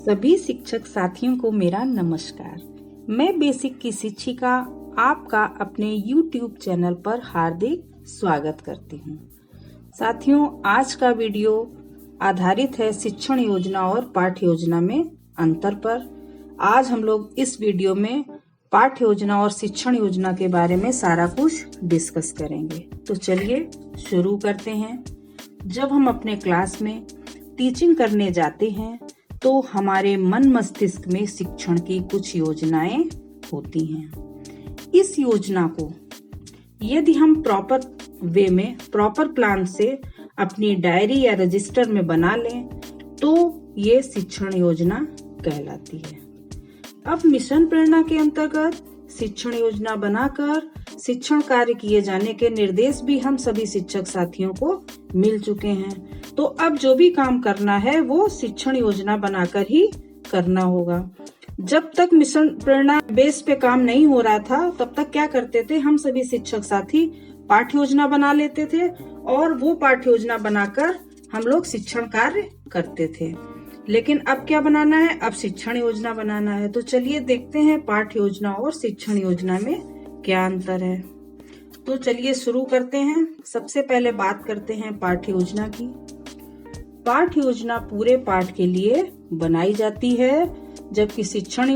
सभी शिक्षक साथियों को मेरा नमस्कार। मैं बेसिक की शिक्षिका आपका अपने YouTube चैनल पर हार्दिक स्वागत करती हूँ। साथियों, आज का वीडियो आधारित है शिक्षण योजना और पाठ्य योजना में अंतर पर। आज हम लोग इस वीडियो में पाठ्य योजना और शिक्षण योजना के बारे में सारा कुछ डिस्कस करेंगे। तो चलिए शुरू करते हैं। जब हम अपने क्लास में टीचिंग करने जाते हैं तो हमारे मन मस्तिष्क में शिक्षण की कुछ योजनाएं होती हैं। इस योजना को यदि हम प्रॉपर वे में, प्रॉपर प्लान से अपनी डायरी या रजिस्टर में बना लें तो ये शिक्षण योजना कहलाती है। अब मिशन प्रेरणा के अंतर्गत शिक्षण योजना बनाकर शिक्षण कार्य किए जाने के निर्देश भी हम सभी शिक्षक साथियों को मिल चुके हैं। तो अब जो भी काम करना है वो शिक्षण योजना बनाकर ही करना होगा। जब तक मिशन प्रेरणा बेस पे काम नहीं हो रहा था तब तक क्या करते थे, हम सभी शिक्षक साथी पाठ्य योजना बना लेते थे और वो पाठ्य योजना बनाकर हम लोग शिक्षण कार्य करते थे। लेकिन अब क्या बनाना है, अब शिक्षण योजना बनाना है। तो चलिए देखते हैं पाठ्य योजना और शिक्षण योजना में क्या अंतर है। तो चलिए शुरू करते हैं। सबसे पहले बात करते हैं पाठ्य योजना की। पाठ्य योजना पूरे पाठ के लिए बनाई जाती है, जबकि शिक्षण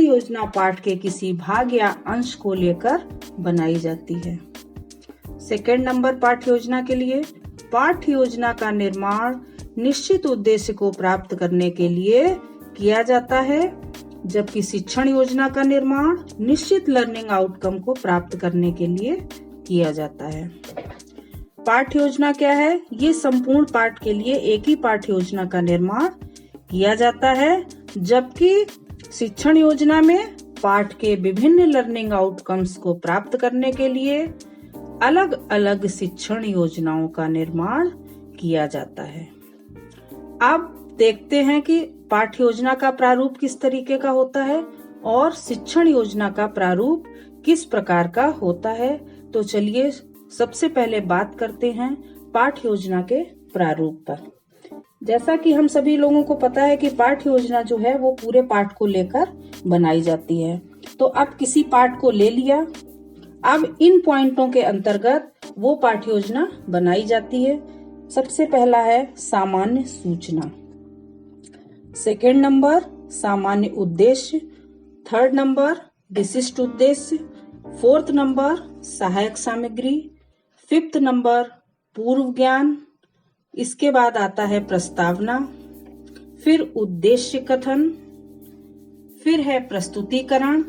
योजना पाठ के किसी भाग या अंश को लेकर बनाई जाती है। सेकंड नंबर पाठ्य योजना के लिए, पाठ्य योजना का निर्माण निश्चित उद्देश्य को प्राप्त करने के लिए किया जाता है, जबकि शिक्षण योजना का निर्माण निश्चित लर्निंग आउटकम को प्राप्त करने के लिए किया जाता है। पाठ्य योजना क्या है? ये संपूर्ण पाठ के लिए एक ही पाठ्य योजना का निर्माण किया जाता है, जबकि शिक्षण योजना में पाठ के विभिन्न लर्निंग आउटकम्स को प्राप्त करने के लिए अलग अलग शिक्षण योजनाओं का निर्माण किया जाता है। अब देखते हैं कि पाठ्य योजना का प्रारूप किस तरीके का होता है और शिक्षण योजना का प्रारूप किस प्रकार का होता है। तो चलिए सबसे पहले बात करते हैं पाठ्य योजना के प्रारूप पर। जैसा कि हम सभी लोगों को पता है कि पाठ्य योजना जो है वो पूरे पाठ को लेकर बनाई जाती है। तो अब किसी पाठ को ले लिया, अब इन पॉइंटों के अंतर्गत वो पाठ्य योजना बनाई जाती है। सबसे पहला है सामान्य सूचना, सेकंड नंबर सामान्य उद्देश्य, थर्ड नंबर विशिष्ट उद्देश्य, फोर्थ नंबर सहायक सामग्री, फिफ्थ नंबर पूर्व ज्ञान, इसके बाद आता है प्रस्तावना, फिर उद्देश्य कथन, फिर है प्रस्तुतिकरण,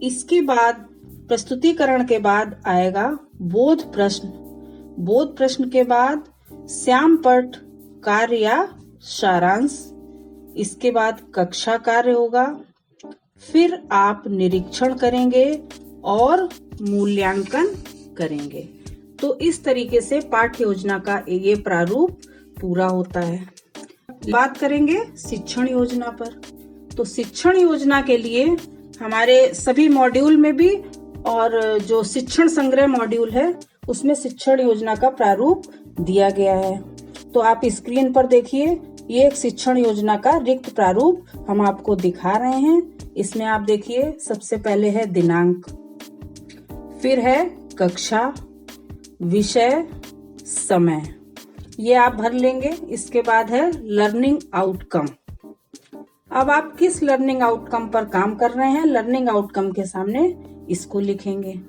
इसके बाद प्रस्तुतिकरण के बाद आएगा बोध प्रश्न, बोध प्रश्न के बाद श्यामपट्ट कार्य या सारांश, इसके बाद कक्षा कार्य होगा, फिर आप निरीक्षण करेंगे और मूल्यांकन करेंगे। तो इस तरीके से पाठ्य योजना का ये प्रारूप पूरा होता है। बात करेंगे शिक्षण योजना पर। तो शिक्षण योजना के लिए हमारे सभी मॉड्यूल में भी और जो शिक्षण संग्रह मॉड्यूल है उसमें शिक्षण योजना का प्रारूप दिया गया है। तो आप स्क्रीन पर देखिए, ये एक शिक्षण योजना का रिक्त प्रारूप हम आपको दिखा रहे हैं। इसमें आप देखिए सबसे पहले है दिनांक, फिर है कक्षा, विषय, समय, ये आप भर लेंगे। इसके बाद है लर्निंग आउटकम। अब आप किस लर्निंग आउटकम पर काम कर रहे हैं, लर्निंग आउटकम के सामने इसको लिखेंगे।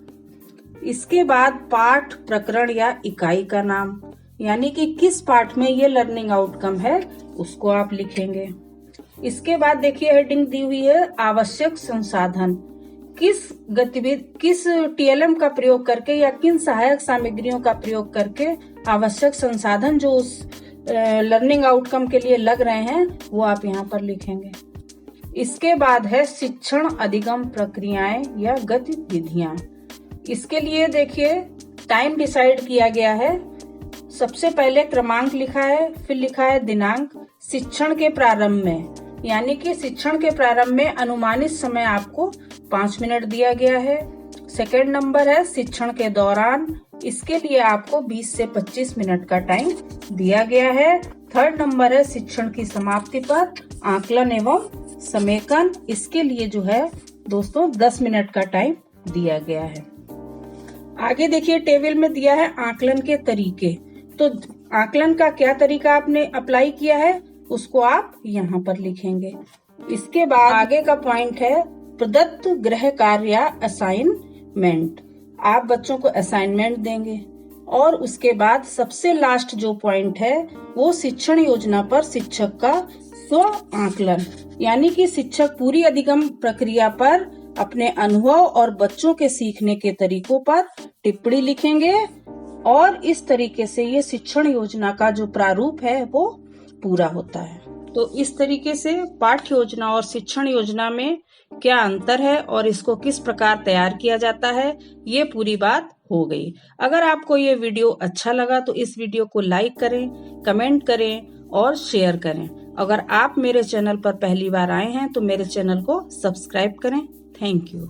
इसके बाद पाठ, प्रकरण या इकाई का नाम, यानी कि किस पाठ में ये लर्निंग आउटकम है उसको आप लिखेंगे। इसके बाद देखिए हेडिंग दी हुई है आवश्यक संसाधन, किस टीएलएम का प्रयोग करके या किन सहायक सामग्रियों का प्रयोग करके आवश्यक संसाधन जो उस लर्निंग आउटकम के लिए लग रहे हैं वो आप यहाँ पर लिखेंगे। इसके बाद है शिक्षण अधिगम प्रक्रियाएं या गतिविधियां। इसके लिए देखिए टाइम डिसाइड किया गया है। सबसे पहले क्रमांक लिखा है, फिर लिखा है दिनांक, शिक्षण के प्रारंभ में, यानी कि शिक्षण के प्रारंभ में अनुमानित समय आपको 5 मिनट दिया गया है। सेकंड नंबर है शिक्षण के दौरान, इसके लिए आपको 20 से 25 मिनट का टाइम दिया गया है। 3rd नंबर है शिक्षण की समाप्ति पर आकलन एवं समेकन। इसके लिए जो है दोस्तों 10 मिनट का टाइम दिया गया है। आगे देखिए टेबल में दिया है आकलन के तरीके। तो आकलन का क्या तरीका आपने अप्लाई किया है उसको आप यहाँ पर लिखेंगे। इसके बाद आगे का पॉइंट है प्रदत्त गृह कार्य या असाइनमेंट। आप बच्चों को असाइनमेंट देंगे और उसके बाद सबसे लास्ट जो पॉइंट है वो शिक्षण योजना पर शिक्षक का स्व आकलन, यानी कि शिक्षक पूरी अधिगम प्रक्रिया पर अपने अनुभव और बच्चों के सीखने के तरीकों पर टिप्पणी लिखेंगे और इस तरीके से ये शिक्षण योजना का जो प्रारूप है वो पूरा होता है। तो इस तरीके से पाठ्य योजना और शिक्षण योजना में क्या अंतर है और इसको किस प्रकार तैयार किया जाता है, ये पूरी बात हो गई। अगर आपको ये वीडियो अच्छा लगा तो इस वीडियो को लाइक करें, कमेंट करें और शेयर करें। अगर आप मेरे चैनल पर पहली बार आए हैं तो मेरे चैनल को सब्सक्राइब करें। Thank you.